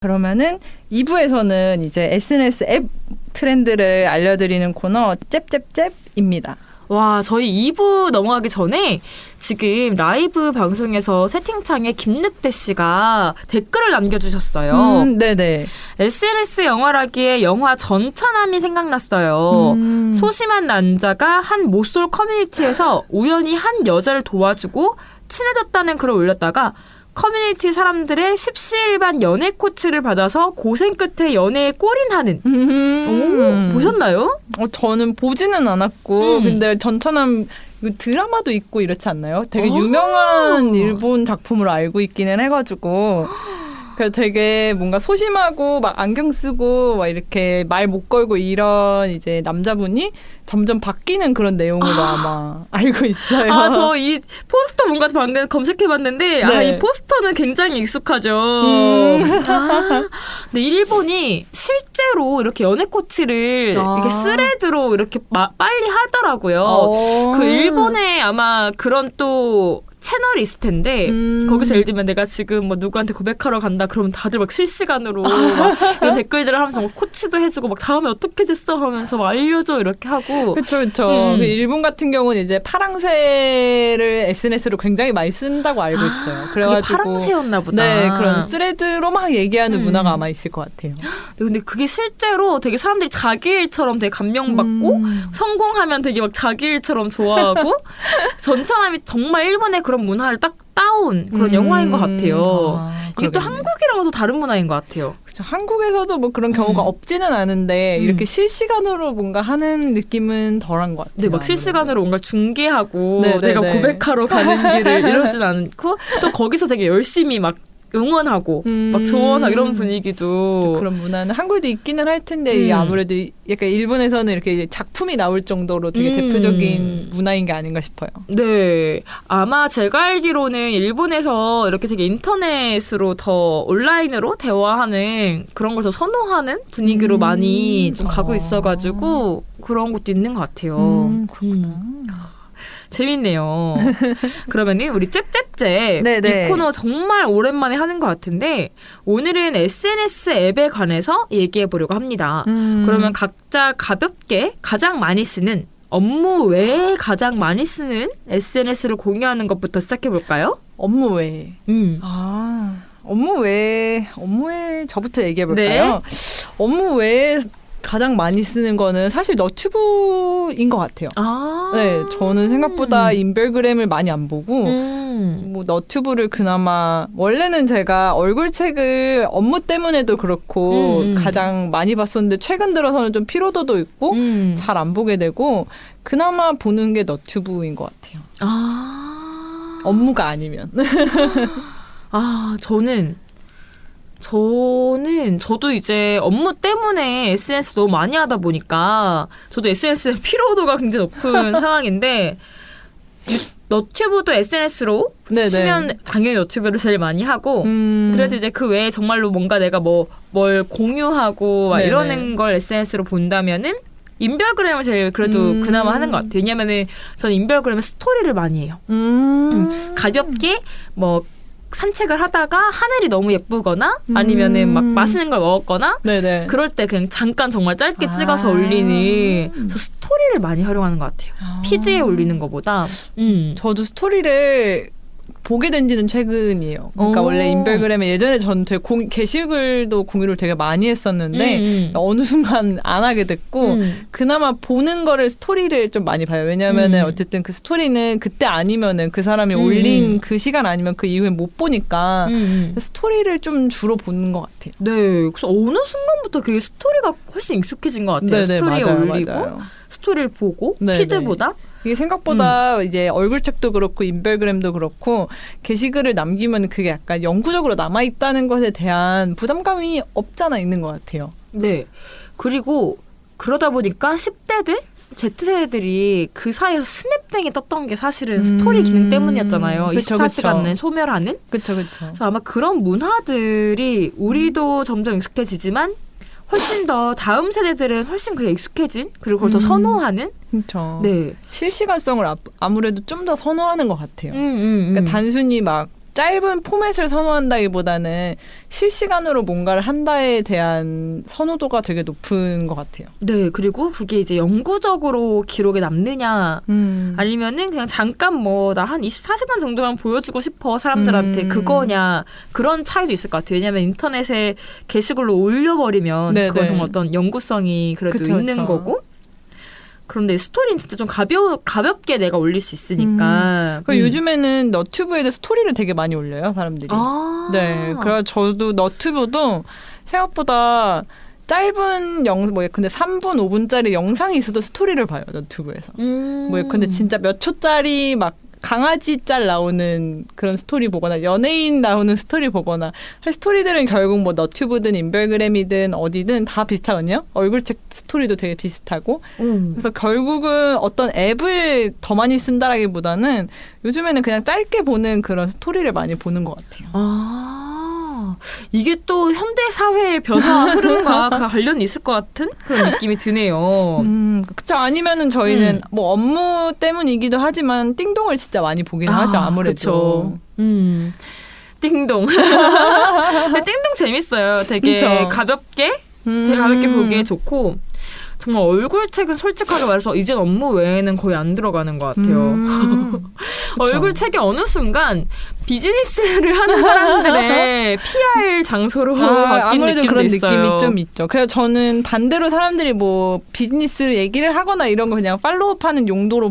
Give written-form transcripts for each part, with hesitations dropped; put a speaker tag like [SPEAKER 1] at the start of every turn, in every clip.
[SPEAKER 1] 그러면은 2부에서는 이제 SNS 앱 트렌드를 알려드리는 코너 잽잽잽입니다.
[SPEAKER 2] 와, 저희 2부 넘어가기 전에 지금 라이브 방송에서 채팅창에 김늑대 씨가 댓글을 남겨주셨어요.
[SPEAKER 1] 네네.
[SPEAKER 2] SNS 영화라기에 영화 전처남이 생각났어요. 소심한 남자가 한 모쏠 커뮤니티에서 우연히 한 여자를 도와주고 친해졌다는 글을 올렸다가 커뮤니티 사람들의 십시일반 연애 코치를 받아서 고생 끝에 연애에 골인하는. 오, 보셨나요?
[SPEAKER 1] 저는 보지는 않았고 근데 전처남 드라마도 있고 이렇지 않나요? 되게 유명한 일본 작품으로 알고 있기는 해가지고 그래서 되게 뭔가 소심하고 막 안경 쓰고 막 이렇게 말 못 걸고 이런 이제 남자분이 점점 바뀌는 그런 내용으로 아마 알고 있어요.
[SPEAKER 2] 아, 저 이 포스터 뭔가 방금 검색해봤는데
[SPEAKER 1] 네.
[SPEAKER 2] 이 포스터는 굉장히 익숙하죠. 근데 일본이 실제로 이렇게 연애 코치를 이렇게 스레드로 이렇게 빨리 하더라고요. 그 일본에 아마 그런 또 채널이 있을 텐데 거기서 예를 들면 내가 지금 뭐 누구한테 고백하러 간다 그러면 다들 막 실시간으로 막 이런 댓글들을 하면서 막 코치도 해주고 막 다음에 어떻게 됐어 하면서 막 알려줘 이렇게 하고
[SPEAKER 1] 그렇죠. 그 일본 같은 경우는 이제 파랑새를 SNS로 굉장히 많이 쓴다고 알고 있어요.
[SPEAKER 2] 그래가지고 그게 파랑새였나 보다.
[SPEAKER 1] 네, 그런 스레드로 막 얘기하는 문화가 아마 있을 것 같아요.
[SPEAKER 2] 근데 그게 실제로 되게 사람들이 자기 일처럼 되게 감명받고 성공하면 되게 막 자기 일처럼 좋아하고 전처남이 정말 일본의 그런 문화를 딱 따온 그런 영화인 것 같아요. 이게 또 한국이랑은 또 다른 문화인 것 같아요.
[SPEAKER 1] 그렇죠. 한국에서도 뭐 그런 경우가 없지는 않은데 이렇게 실시간으로 뭔가 하는 느낌은 덜한 것 같아요.
[SPEAKER 2] 네, 막 실시간으로 뭔가 중계하고
[SPEAKER 1] 네네네.
[SPEAKER 2] 내가 고백하러 가는 길을 이러진 않고 또 거기서 되게 열심히 막 응원하고 막 조언하고 이런 분위기도
[SPEAKER 1] 그런 문화는 한국에도 있기는 할 텐데 아무래도 약간 일본에서는 이렇게 작품이 나올 정도로 되게 대표적인 문화인 게 아닌가 싶어요.
[SPEAKER 2] 네, 아마 제가 알기로는 일본에서 이렇게 되게 인터넷으로 더 온라인으로 대화하는 그런 걸 더 선호하는 분위기로 많이 좀 가고 있어가지고 그런 것도 있는 것 같아요. 재밌네요. 그러면은 우리 잽잽잽 이 코너 정말 오랜만에 하는 것 같은데 오늘은 SNS 앱에 관해서 얘기해 보려고 합니다. 그러면 각자 가볍게 가장 많이 쓰는 업무 외에 가장 많이 쓰는 SNS를 공유하는 것부터 시작해 볼까요?
[SPEAKER 1] 업무 외에. 업무 외에 저부터 얘기해 볼까요? 네. 업무 외에 가장 많이 쓰는 거는 사실 너튜브인 것 같아요. 네, 저는 생각보다 인별그램을 많이 안 보고 뭐 너튜브를 그나마 원래는 제가 얼굴책을 업무 때문에도 그렇고 가장 많이 봤었는데 최근 들어서는 좀 피로도도 있고 잘 안 보게 되고 그나마 보는 게 너튜브인 것 같아요. 업무가 아니면.
[SPEAKER 2] 저도 이제 업무 때문에 SNS 너무 많이 하다 보니까 저도 SNS에 피로도가 굉장히 높은 상황인데 너튜브도 SNS로 치면 당연히 너튜브를 제일 많이 하고 그래도 이제 그 외에 정말로 뭔가 내가 뭘 공유하고 막 이러는 걸 SNS로 본다면은 인별그램을 제일 그래도 그나마 하는 것 같아요. 왜냐면은 저는 인별그램에 스토리를 많이 해요. 가볍게 뭐 산책을 하다가 하늘이 너무 예쁘거나 아니면은 막 맛있는 걸 먹었거나 그럴 때 그냥 잠깐 정말 짧게 찍어서 올리는 저 스토리를 많이 활용하는 것 같아요. 피드에 올리는 것보다.
[SPEAKER 1] 저도 스토리를 보게 된 지는 최근이에요. 그러니까 원래 인별그램에 예전에 저는 되게 게시글도 공유를 되게 많이 했었는데 어느 순간 안 하게 됐고 그나마 보는 거를 스토리를 좀 많이 봐요. 왜냐면은 어쨌든 그 스토리는 그때 아니면은 그 사람이 올린 그 시간 아니면 그 이후에 못 보니까 스토리를 좀 주로 보는 것 같아요.
[SPEAKER 2] 네, 그래서 어느 순간부터 그게 스토리가 훨씬 익숙해진 것 같아요. 스토리에 올리고 스토리를 보고 피드보다.
[SPEAKER 1] 이게 생각보다 이제 얼굴책도 그렇고 인별그램도 그렇고 게시글을 남기면 그게 약간 영구적으로 남아있다는 것에 대한 부담감이 없잖아 있는 것 같아요.
[SPEAKER 2] 네. 그리고 그러다 보니까 10대들? Z세대들이 그 사이에서 스냅땡이 떴던 게 사실은 스토리 기능 때문이었잖아요. 24시간을 소멸하는.
[SPEAKER 1] 그렇죠.
[SPEAKER 2] 그래서 아마 그런 문화들이 우리도 점점 익숙해지지만 훨씬 더 다음 세대들은 훨씬 그게 익숙해진 그리고 그걸 더 선호하는
[SPEAKER 1] 그렇죠.
[SPEAKER 2] 네.
[SPEAKER 1] 실시간성을 아무래도 좀 더 선호하는 것 같아요. 그러니까 단순히 막 짧은 포맷을 선호한다기보다는 실시간으로 뭔가를 한다에 대한 선호도가 되게 높은 것 같아요.
[SPEAKER 2] 네, 그리고 그게 이제 영구적으로 기록에 남느냐 아니면은 그냥 잠깐 뭐 나 한 24시간 정도만 보여주고 싶어 사람들한테 그거냐 그런 차이도 있을 것 같아요. 왜냐하면 인터넷에 게시글로 올려버리면
[SPEAKER 1] 네네.
[SPEAKER 2] 그건 정말 어떤 영구성이 그래도
[SPEAKER 1] 그쵸,
[SPEAKER 2] 있는
[SPEAKER 1] 그쵸.
[SPEAKER 2] 거고 그런데 스토리는 진짜 좀 가볍게 내가 올릴 수 있으니까.
[SPEAKER 1] 요즘에는 너튜브에도 스토리를 되게 많이 올려요, 사람들이. 네, 그래서 저도 너튜브도 생각보다 짧은 근데 3분, 5분짜리 영상이 있어도 스토리를 봐요, 너튜브에서. 근데 진짜 몇 초짜리 막 강아지 짤 나오는 그런 스토리 보거나 연예인 나오는 스토리 보거나 스토리들은 결국 뭐 너튜브든 인별그램이든 어디든 다 비슷하거든요. 얼굴책 스토리도 되게 비슷하고 그래서 결국은 어떤 앱을 더 많이 쓴다라기보다는 요즘에는 그냥 짧게 보는 그런 스토리를 많이 보는 것 같아요.
[SPEAKER 2] 이게 또 현대 사회의 변화 흐름과 관련이 있을 것 같은 그런 느낌이 드네요.
[SPEAKER 1] 그렇죠. 아니면은 저희는 뭐 업무 때문이기도 하지만 띵동을 진짜 많이 보긴 하죠. 아무래도.
[SPEAKER 2] 띵동. 근데 띵동 재밌어요. 되게
[SPEAKER 1] 그쵸?
[SPEAKER 2] 가볍게 보기에 좋고 정말 얼굴책은 솔직하게 말해서 이젠 업무 외에는 거의 안 들어가는 것 같아요. 얼굴책이 어느 순간 비즈니스를 하는 사람들의 PR 장소로 바뀐
[SPEAKER 1] 아무래도
[SPEAKER 2] 느낌도
[SPEAKER 1] 그런
[SPEAKER 2] 있어요.
[SPEAKER 1] 느낌이 좀 있죠. 그래서 저는 반대로 사람들이 뭐 비즈니스 얘기를 하거나 이런 거 그냥 팔로우하는 용도로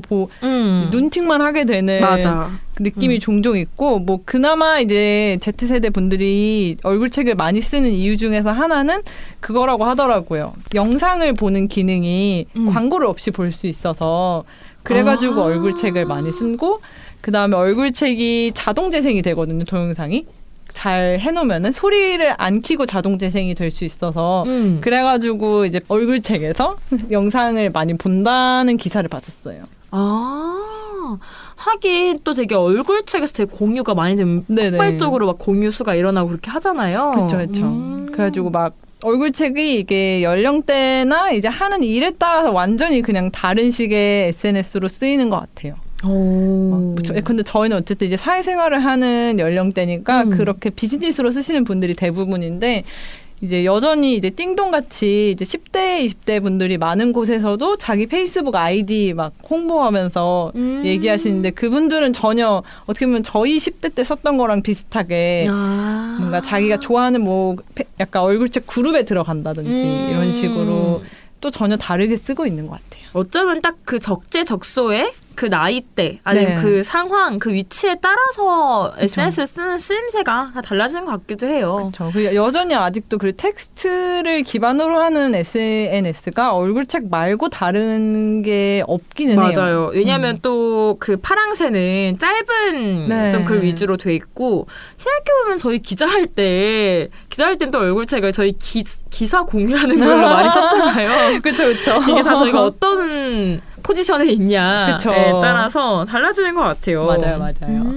[SPEAKER 1] 눈팅만 하게 되는
[SPEAKER 2] 맞아.
[SPEAKER 1] 느낌이 종종 있고 뭐 그나마 이제 Z세대 분들이 얼굴책을 많이 쓰는 이유 중에서 하나는 그거라고 하더라고요. 영상을 보는 기능이 광고를 없이 볼 수 있어서 그래가지고 얼굴책을 많이 쓰고 그다음에 얼굴책이 자동 재생이 되거든요. 동영상이. 잘 해놓으면은 소리를 안 켜고 자동 재생이 될 수 있어서 그래가지고 이제 얼굴책에서 영상을 많이 본다는 기사를 봤었어요.
[SPEAKER 2] 하긴 또 되게 얼굴책에서 되게 공유가 많이 되면 폭발적으로 막 공유 수가 일어나고 그렇게 하잖아요.
[SPEAKER 1] 그렇죠. 그래가지고 막 얼굴책이 이게 연령대나 이제 하는 일에 따라서 완전히 그냥 다른 식의 SNS로 쓰이는 것 같아요. 근데 저희는 어쨌든 이제 사회생활을 하는 연령대니까 그렇게 비즈니스로 쓰시는 분들이 대부분인데 이제 여전히 이제 띵동같이 이제 10대, 20대 분들이 많은 곳에서도 자기 페이스북 아이디 막 홍보하면서 얘기하시는데 그분들은 전혀 어떻게 보면 저희 10대 때 썼던 거랑 비슷하게 뭔가 자기가 좋아하는 뭐 약간 얼굴책 그룹에 들어간다든지 이런 식으로 또 전혀 다르게 쓰고 있는 것 같아요.
[SPEAKER 2] 어쩌면 딱 그 적재적소에 그 나이대 아니면
[SPEAKER 1] 네.
[SPEAKER 2] 그 상황 그 위치에 따라서 SNS를 쓰는 쓰임새가 다 달라지는 것 같기도 해요.
[SPEAKER 1] 그렇죠. 여전히 아직도 그 텍스트를 기반으로 하는 SNS가 얼굴책 말고 다른 게 없기는 해요.
[SPEAKER 2] 맞아요. 왜냐하면 또 그 파랑새는 짧은 좀 글 위주로 돼 있고 생각해보면 저희 기자할 때는 또 얼굴책을 저희 기사 공유하는 걸로 많이 썼잖아요.
[SPEAKER 1] 그렇죠.
[SPEAKER 2] 이게 다 저희가 어떤 포지션에 있냐에 따라서 달라지는 것 같아요.
[SPEAKER 1] 맞아요.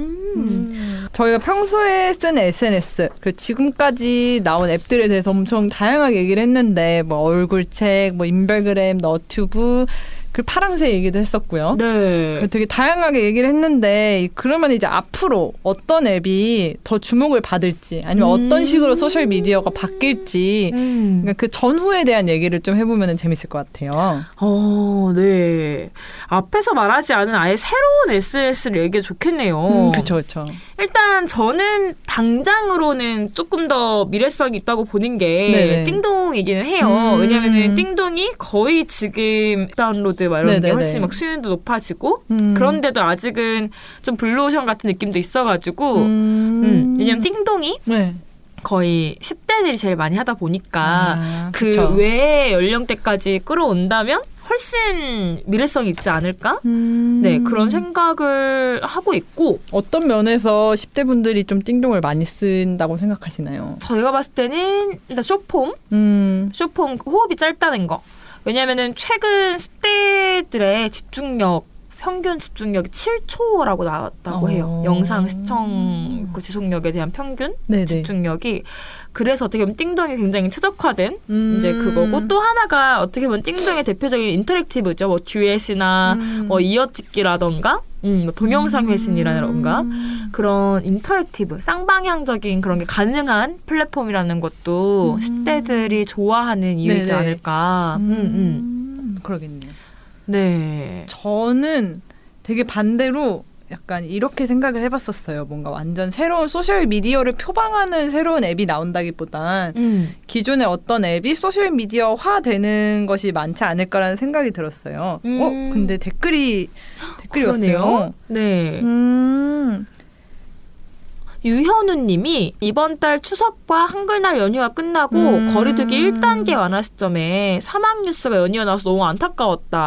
[SPEAKER 1] 저희가 평소에 쓴 SNS, 지금까지 나온 앱들에 대해서 엄청 다양하게 얘기를 했는데 뭐 얼굴책, 뭐 인별그램, 너튜브, 그 파랑새 얘기도 했었고요.
[SPEAKER 2] 네.
[SPEAKER 1] 되게 다양하게 얘기를 했는데 그러면 이제 앞으로 어떤 앱이 더 주목을 받을지 아니면 어떤 식으로 소셜 미디어가 바뀔지 그러니까 그 전후에 대한 얘기를 좀 해보면 재밌을 것 같아요.
[SPEAKER 2] 네. 앞에서 말하지 않은 아예 새로운 SNS를 얘기해 좋겠네요.
[SPEAKER 1] 그렇죠.
[SPEAKER 2] 일단 저는 당장으로는 조금 더 미래성이 있다고 보는 게 띵동이기는 해요. 왜냐하면 띵동이 거의 지금 다운로드 이런 게 훨씬 막 수요도 높아지고 그런데도 아직은 좀 블루오션 같은 느낌도 있어가지고 왜냐면 띵동이 거의 10대들이 제일 많이 하다 보니까 그 외의 연령대까지 끌어온다면 훨씬 미래성이 있지 않을까? 네, 그런 생각을 하고 있고
[SPEAKER 1] 어떤 면에서 10대 분들이 좀 띵동을 많이 쓴다고 생각하시나요?
[SPEAKER 2] 저희가 봤을 때는 일단 쇼폼 호흡이 짧다는 거. 왜냐면은 최근 10대들의 집중력 평균 집중력이 7초라고 나왔다고 해요. 영상 시청 그 지속력에 대한 평균
[SPEAKER 1] 네네.
[SPEAKER 2] 집중력이. 그래서 어떻게 보면 띵동이 굉장히 최적화된 이제 그거고, 또 하나가 어떻게 보면 띵동의 대표적인 인터랙티브죠. 뭐 듀엣이나 뭐 이어찍기라던가 뭐 동영상 회신이라던가 그런 인터랙티브 쌍방향적인 그런 게 가능한 플랫폼이라는 것도 10대들이 좋아하는 이유이지
[SPEAKER 1] 네네.
[SPEAKER 2] 않을까.
[SPEAKER 1] 그러겠네요.
[SPEAKER 2] 네.
[SPEAKER 1] 저는 되게 반대로 약간 이렇게 생각을 해봤었어요. 뭔가 완전 새로운 소셜 미디어를 표방하는 새로운 앱이 나온다기보단 기존의 어떤 앱이 소셜 미디어화 되는 것이 많지 않을까라는 생각이 들었어요. 근데 댓글이 왔어요.
[SPEAKER 2] 네. 유현우님이 이번 달 추석과 한글날 연휴가 끝나고 거리두기 1단계 완화 시점에 사망 뉴스가 연이어 나와서 너무 안타까웠다.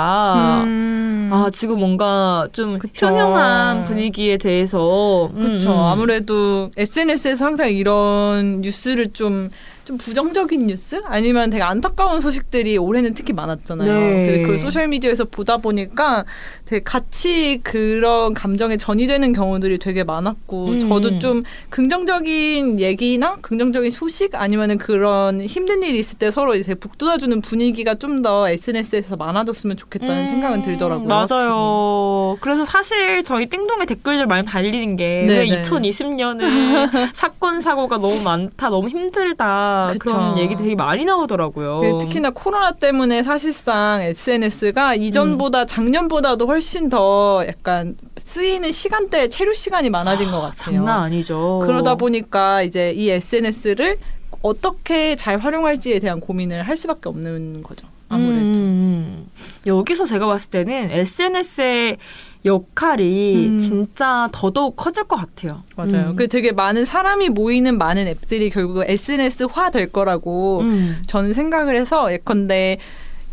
[SPEAKER 2] 아, 지금 뭔가 좀
[SPEAKER 1] 그쵸.
[SPEAKER 2] 흉흉한 분위기에 대해서.
[SPEAKER 1] 그렇죠. 아무래도 SNS에서 항상 이런 뉴스를 좀 부정적인 뉴스? 아니면 되게 안타까운 소식들이 올해는 특히 많았잖아요.
[SPEAKER 2] 네.
[SPEAKER 1] 그래서 그걸 소셜미디어에서 보다 보니까 되게 같이 그런 감정에 전이되는 경우들이 되게 많았고 저도 좀 긍정적인 얘기나 긍정적인 소식 아니면은 그런 힘든 일이 있을 때 서로 이제 북돋아주는 분위기가 좀 더 SNS에서 많아졌으면 좋겠다는 생각은 들더라고요.
[SPEAKER 2] 맞아요. 그래서 사실 저희 띵동에 댓글들 많이 달리는 게 왜 2020년에 사건 사고가 너무 많다, 너무 힘들다.
[SPEAKER 1] 그쵸.
[SPEAKER 2] 그런 얘기 되게 많이 나오더라고요.
[SPEAKER 1] 특히나 코로나 때문에 사실상 SNS가 이전보다 작년보다도 훨씬 더 약간 쓰이는 시간대, 체류 시간이 많아진 것 같아요.
[SPEAKER 2] 장난 아니죠.
[SPEAKER 1] 그러다 보니까 이제 이 SNS를 어떻게 잘 활용할지에 대한 고민을 할 수밖에 없는 거죠. 아무래도.
[SPEAKER 2] 여기서 제가 봤을 때는 SNS의 역할이 진짜 더더욱 커질 것 같아요.
[SPEAKER 1] 맞아요. 그 되게 많은 사람이 모이는 많은 앱들이 결국 SNS화 될 거라고 저는 생각을 해서 예컨대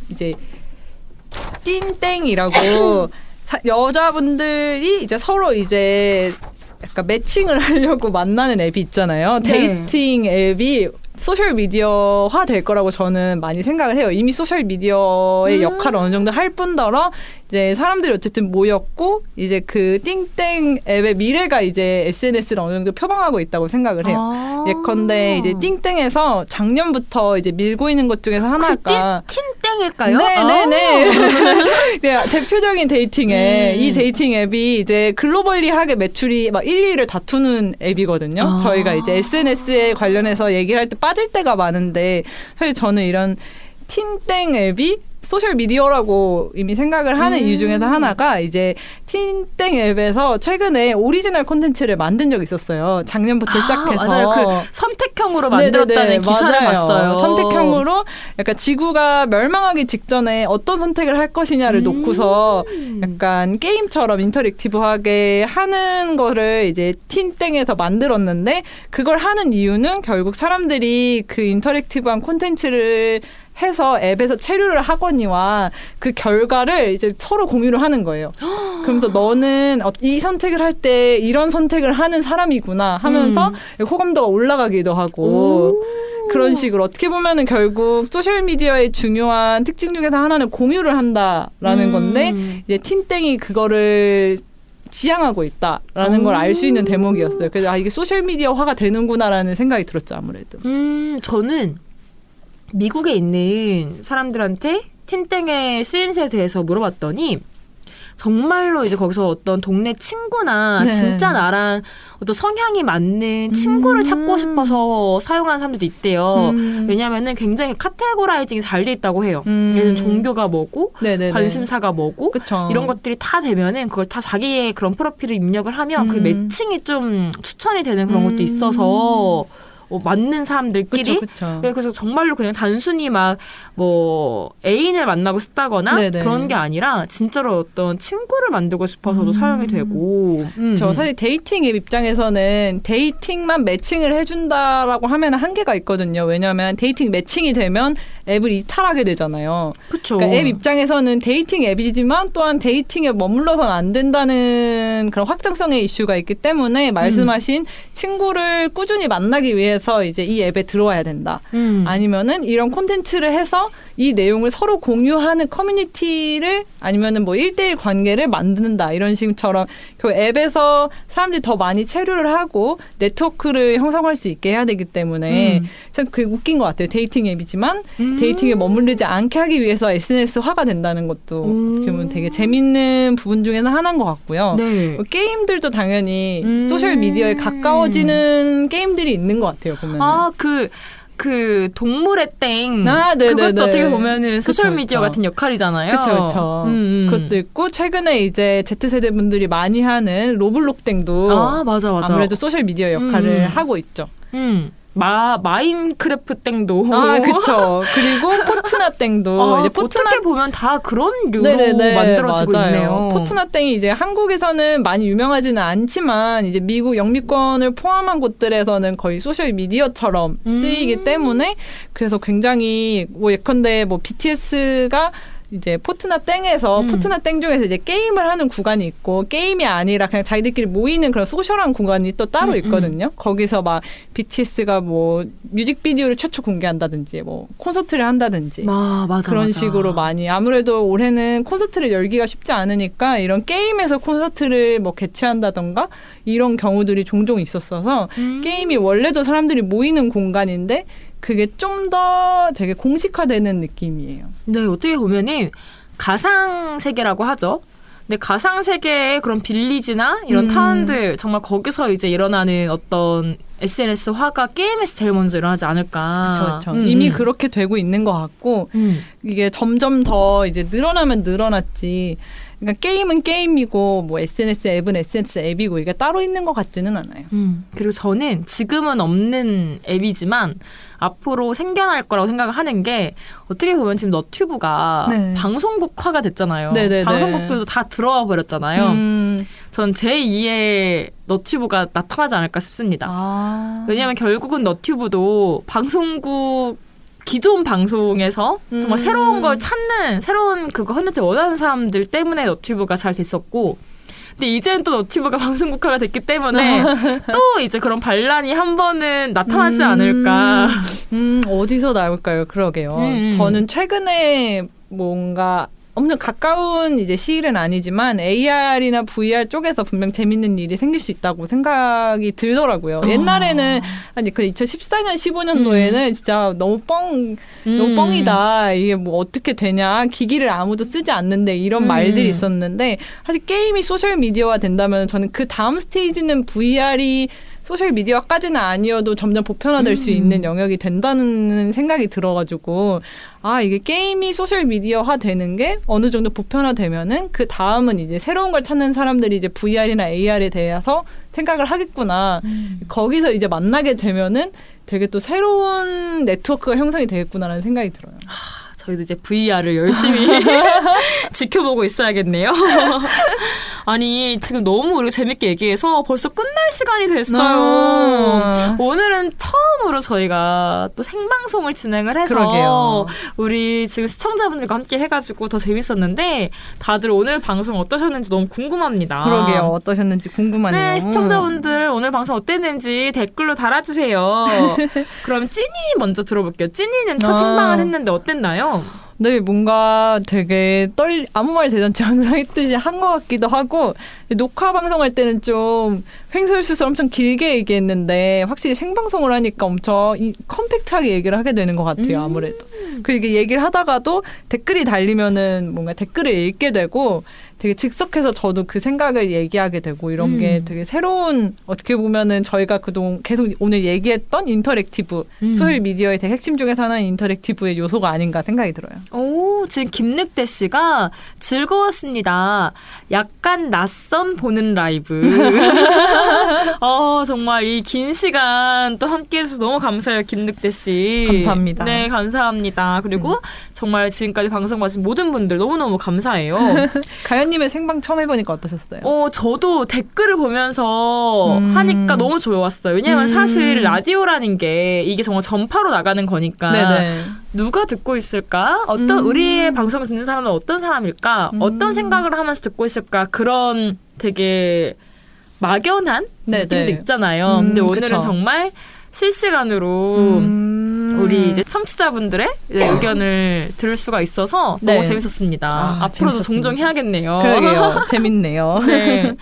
[SPEAKER 1] 이제 띵땡이라고 여자분들이 이제 서로 이제 약간 매칭을 하려고 만나는 앱이 있잖아요. 데이팅 앱이 소셜 미디어화 될 거라고 저는 많이 생각을 해요. 이미 소셜 미디어의 역할을 어느 정도 할 뿐더러 이제 사람들이 어쨌든 모였고 이제 그 띵땡 앱의 미래가 이제 SNS를 어느 정도 표방하고 있다고 생각을 해요. 예컨대 이제 띵땡에서 작년부터 이제 밀고 있는 것 중에서 하나가
[SPEAKER 2] 틴땡일까요?
[SPEAKER 1] 네네네. 네, 대표적인 데이팅 앱. 이 데이팅 앱이 이제 글로벌리하게 매출이 막 1, 2위를 다투는 앱이거든요. 저희가 이제 SNS에 관련해서 얘기를 할 때 빠질 때가 많은데 사실 저는 이런 틴땡 앱이 소셜 미디어라고 이미 생각을 하는 이유 중에서 하나가 이제 틴땡 앱에서 최근에 오리지널 콘텐츠를 만든 적이 있었어요. 작년부터 시작해서.
[SPEAKER 2] 맞아요. 그 선택형으로 만들었다는 기사를
[SPEAKER 1] 맞아요.
[SPEAKER 2] 봤어요.
[SPEAKER 1] 선택형으로 약간 지구가 멸망하기 직전에 어떤 선택을 할 것이냐를 놓고서 약간 게임처럼 인터랙티브하게 하는 거를 이제 틴땡에서 만들었는데 그걸 하는 이유는 결국 사람들이 그 인터랙티브한 콘텐츠를 해서 앱에서 체류를 하거니와 그 결과를 이제 서로 공유를 하는 거예요. 그러면서 너는 이 선택을 할 때 이런 선택을 하는 사람이구나 하면서 호감도가 올라가기도 하고 그런 식으로 어떻게 보면은 결국 소셜미디어의 중요한 특징 중에서 하나는 공유를 한다라는 건데 이제 틴땡이 그거를 지향하고 있다라는 걸 알 수 있는 대목이었어요. 그래서 이게 소셜미디어화가 되는구나라는 생각이 들었죠. 아무래도.
[SPEAKER 2] 저는 미국에 있는 사람들한테 틴땡의 쓰임새에 대해서 물어봤더니 정말로 이제 거기서 어떤 동네 친구나 진짜 나랑 어떤 성향이 맞는 친구를 찾고 싶어서 사용하는 사람들도 있대요. 왜냐하면은 굉장히 카테고라이징이 잘 돼 있다고 해요. 예를 들면 종교가 뭐고 관심사가 뭐고
[SPEAKER 1] 그쵸.
[SPEAKER 2] 이런 것들이 다 되면은 그걸 다 자기의 그런 프로필을 입력을 하면 그 매칭이 좀 추천이 되는 그런 것도 있어서 맞는 사람들끼리
[SPEAKER 1] 그쵸.
[SPEAKER 2] 그래서 정말로 그냥 단순히 막 뭐 애인을 만나고 싶다거나 그런 게 아니라 진짜로 어떤 친구를 만들고 싶어서도 사용이 되고
[SPEAKER 1] 저 사실 데이팅 앱 입장에서는 데이팅만 매칭을 해준다라고 하면 한계가 있거든요. 왜냐하면 데이팅 매칭이 되면 앱을 이탈하게 되잖아요.
[SPEAKER 2] 그렇죠.
[SPEAKER 1] 그러니까 앱 입장에서는 데이팅 앱이지만 또한 데이팅에 머물러서는 안 된다는 그런 확장성의 이슈가 있기 때문에 말씀하신 친구를 꾸준히 만나기 위해서 이제 이 앱에 들어와야 된다. 아니면은 이런 콘텐츠를 해서 이 내용을 서로 공유하는 커뮤니티를 아니면은 뭐 1대1 관계를 만든다 이런 식처럼 그 앱에서 사람들이 더 많이 체류를 하고 네트워크를 형성할 수 있게 해야 되기 때문에 참 그게 웃긴 것 같아요. 데이팅 앱이지만 데이팅에 머무르지 않게 하기 위해서 SNS화가 된다는 것도 어떻게 보면 되게 재밌는 부분 중에는 하나인 것 같고요.
[SPEAKER 2] 네.
[SPEAKER 1] 게임들도 당연히 소셜 미디어에 가까워지는 게임들이 있는 것 같아요. 보면
[SPEAKER 2] 그 동물의 땡
[SPEAKER 1] 네네네.
[SPEAKER 2] 그것도 어떻게 보면은 소셜
[SPEAKER 1] 그쵸,
[SPEAKER 2] 미디어
[SPEAKER 1] 그쵸.
[SPEAKER 2] 같은 역할이잖아요.
[SPEAKER 1] 그렇죠. 그것도 있고 최근에 이제 Z세대 분들이 많이 하는 로블록 땡도
[SPEAKER 2] 맞아.
[SPEAKER 1] 아무래도 소셜 미디어 역할을 하고 있죠.
[SPEAKER 2] 마인크래프트 땡도
[SPEAKER 1] 그렇죠. 그리고 포트나 땡도 이제
[SPEAKER 2] 어떻게 보면 다 그런 류로
[SPEAKER 1] 네네네,
[SPEAKER 2] 만들어지고
[SPEAKER 1] 맞아요.
[SPEAKER 2] 있네요.
[SPEAKER 1] 포트나 땡이 이제 한국에서는 많이 유명하지는 않지만 이제 미국 영미권을 포함한 곳들에서는 거의 소셜 미디어처럼 쓰이기 때문에 그래서 굉장히 뭐 예컨대 뭐 BTS가 이제 포트나 땡에서 포트나 땡 중에서 이제 게임을 하는 구간이 있고 게임이 아니라 그냥 자기들끼리 모이는 그런 소셜한 구간이 또 따로 있거든요. 거기서 막 BTS가 뭐 뮤직비디오를 최초 공개한다든지 뭐 콘서트를 한다든지
[SPEAKER 2] 맞아,
[SPEAKER 1] 그런 식으로 많이 아무래도 올해는 콘서트를 열기가 쉽지 않으니까 이런 게임에서 콘서트를 뭐 개최한다던가 이런 경우들이 종종 있었어서 게임이 원래도 사람들이 모이는 공간인데 그게 좀 더 되게 공식화되는 느낌이에요.
[SPEAKER 2] 네, 어떻게 보면은 가상 세계라고 하죠. 근데 가상 세계의 그런 빌리지나 이런 타운들 정말 거기서 이제 일어나는 어떤 SNS화가 게임에서 제일 먼저 일어나지 않을까.
[SPEAKER 1] 그렇죠. 이미 그렇게 되고 있는 것 같고 이게 점점 더 이제 늘어나면 늘어났지. 그러니까 게임은 게임이고 뭐 SNS 앱은 SNS 앱이고 이게 따로 있는 것 같지는 않아요.
[SPEAKER 2] 그리고 저는 지금은 없는 앱이지만 앞으로 생겨날 거라고 생각을 하는 게 어떻게 보면 지금 너튜브가 방송국화가 됐잖아요.
[SPEAKER 1] 네네네.
[SPEAKER 2] 방송국들도 다 들어와 버렸잖아요. 전 제2의 너튜브가 나타나지 않을까 싶습니다. 왜냐하면 결국은 너튜브도 방송국 기존 방송에서 정말 새로운 걸 찾는 새로운 그거 컨텐츠 원하는 사람들 때문에 너튜브가 잘 됐었고 근데 이제는 또 너튜브가 방송국화가 됐기 때문에 또 이제 그런 반란이 한 번은 나타나지 않을까.
[SPEAKER 1] 어디서 나올까요? 그러게요. 저는 최근에 뭔가 엄청 가까운 이제 시일은 아니지만 AR이나 VR 쪽에서 분명 재밌는 일이 생길 수 있다고 생각이 들더라고요. 옛날에는 아니 그 2014년 15년도에는 진짜 너무 뻥이다. 이게 뭐 어떻게 되냐. 기기를 아무도 쓰지 않는데 이런 말들이 있었는데 사실 게임이 소셜 미디어화 된다면 저는 그 다음 스테이지는 VR이 소셜 미디어까지는 아니어도 점점 보편화될 수 있는 영역이 된다는 생각이 들어가지고 이게 게임이 소셜 미디어화 되는 게 어느 정도 보편화되면은 그 다음은 이제 새로운 걸 찾는 사람들이 이제 VR이나 AR에 대해서 생각을 하겠구나. 거기서 이제 만나게 되면은 되게 또 새로운 네트워크가 형성이 되겠구나라는 생각이 들어요.
[SPEAKER 2] 저희도 이제 VR을 열심히 지켜보고 있어야겠네요. 아니 지금 너무 우리가 재밌게 얘기해서 벌써 끝날 시간이 됐어요. 오늘은 처음으로 저희가 또 생방송을 진행을 해서
[SPEAKER 1] 그러게요.
[SPEAKER 2] 우리 지금 시청자분들과 함께 해가지고 더 재밌었는데 다들 오늘 방송 어떠셨는지 너무 궁금합니다.
[SPEAKER 1] 그러게요. 어떠셨는지 궁금하네요.
[SPEAKER 2] 네, 시청자분들 오늘 방송 어땠는지 댓글로 달아주세요. 그럼 찐이 먼저 들어볼게요. 찐이는 첫 생방을 했는데 어땠나요?
[SPEAKER 1] 네, 뭔가 되게 아무 말 대잔치 항상 했듯이 한 것 같기도 하고 녹화 방송할 때는 좀 횡설수설 엄청 길게 얘기했는데 확실히 생방송을 하니까 엄청 컴팩트하게 얘기를 하게 되는 것 같아요. 아무래도. 그리고 이게 얘기를 하다가도 댓글이 달리면은 뭔가 댓글을 읽게 되고 되게 즉석해서 저도 그 생각을 얘기하게 되고 이런 게 되게 새로운 어떻게 보면은 저희가 그동안 계속 오늘 얘기했던 인터랙티브 소셜 미디어의 되게 핵심 중에서 하나인 인터랙티브의 요소가 아닌가 생각이 들어요.
[SPEAKER 2] 오, 지금 김늑대 씨가 즐거웠습니다. 약간 낯선 보는 라이브. 정말 이 긴 시간 또 함께 해주셔서 너무 감사해요, 김늑대 씨.
[SPEAKER 1] 감사합니다.
[SPEAKER 2] 네, 감사합니다. 그리고 정말 지금까지 방송 봐주신 모든 분들 너무너무 감사해요.
[SPEAKER 1] 가연님의 생방 처음 해보니까 어떠셨어요?
[SPEAKER 2] 저도 댓글을 보면서 하니까 너무 좋았어요. 왜냐하면 사실 라디오라는 게 이게 정말 전파로 나가는 거니까
[SPEAKER 1] 네네.
[SPEAKER 2] 누가 듣고 있을까? 우리의 방송을 듣는 사람은 어떤 사람일까? 어떤 생각을 하면서 듣고 있을까? 그런 되게 막연한 느낌도 있잖아요. 근데 오늘은
[SPEAKER 1] 그쵸.
[SPEAKER 2] 정말 실시간으로 우리 이제 청취자분들의 의견을 들을 수가 있어서
[SPEAKER 1] 네.
[SPEAKER 2] 너무 재밌었습니다. 앞으로도
[SPEAKER 1] 재밌었습니다.
[SPEAKER 2] 종종 해야겠네요.
[SPEAKER 1] 그러게요. 재밌네요.
[SPEAKER 2] 네.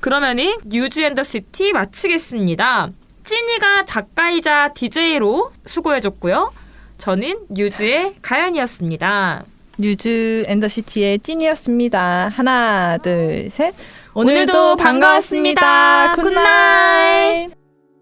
[SPEAKER 2] 그러면은 뉴즈 앤 더 시티 마치겠습니다. 찐이가 작가이자 DJ로 수고해줬고요. 저는 뉴즈의 가연이었습니다.
[SPEAKER 1] 뉴즈 앤 더 시티의 찐이었습니다. 하나, 둘, 셋. 오늘도
[SPEAKER 2] 오늘도
[SPEAKER 1] 반가웠습니다.
[SPEAKER 2] 반가웠습니다.
[SPEAKER 1] 굿나잇.